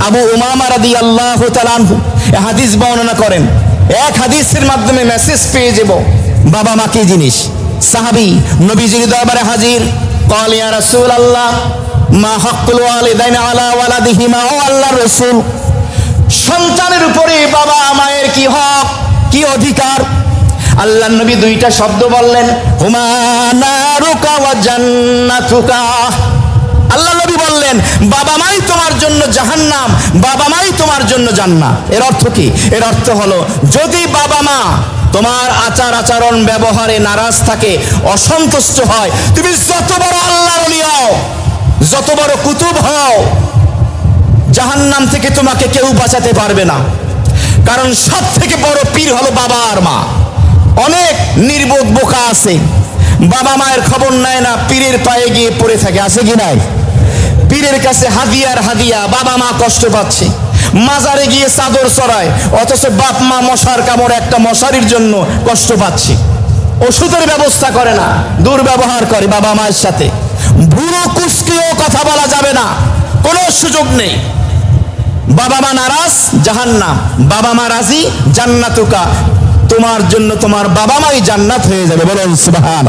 আবু উমামা রাদিয়াল্লাহু তাআলা আনহু এই হাদিস বর্ণনা করেন। এক হাদিসের মাধ্যমে মেসেজ পেয়ে যাব বাবা মা কি জিনিস। সাহাবী নবীজির দরবারে হাজির, ক্বাল ইয়া রাসূলুল্লাহ মা হাক্কুল ওয়ালিদাইনি আলা ওয়ালাদিহিমা, ও আল্লাহর রাসূল, সন্তানের উপরে বাবা মায়ের কি হক, কি অধিকার? আল্লাহর নবী দুইটা শব্দ বললেন, হুমা নারুকা ওয়া জান্নাতুকা। আল্লাহ নবী বললেন, বাবা মাই তোমার জন্য জাহান্নাম, বাবা মাই তোমার জন্য জান্নাত। এর অর্থ কি? এর অর্থ হলো, যদি বাবা মা তোমার আচার আচরণ ব্যবহারে নারাজ থাকে, অসন্তুষ্ট হয়, তুমি যত বড় আল্লাহর ওলি হও, যত বড় কুতুব হও, জাহান্নাম থেকে তোমাকে কেউ বাঁচাতে পারবে না। কারণ সব থেকে বড় পীর হলো বাবা আর মা। অনেক নির্বোধ বোকা আছে, বাবা মায়ের খবর নেয় না, পীরের পায়ে গিয়ে পড়ে থাকে, আছে কি নাই? পীরের কাছে হাদিয়ার হাদিয়া, বাবা মা কষ্ট পাচ্ছে। মাজারে গিয়ে চাদর চড়ায়, অথচ বাপ মা মশার কামড় একটা মশারির জন্য কষ্ট পাচ্ছে। ওষুধের ব্যবস্থা করে না, দুর্ব্যবহার করে বাবা মায়ের সাথে। বুড়ো কুচকেও কথা বলা যাবে না, কোনো সুযোগ নেই। বাবা মা নারাজ, জাহান্নাম। বাবা মা রাজি, জান্নাতুকা। তোমার জন্য তোমার বাবা মাই জান্নাত হয়ে যাবে। বলুন সুবহান।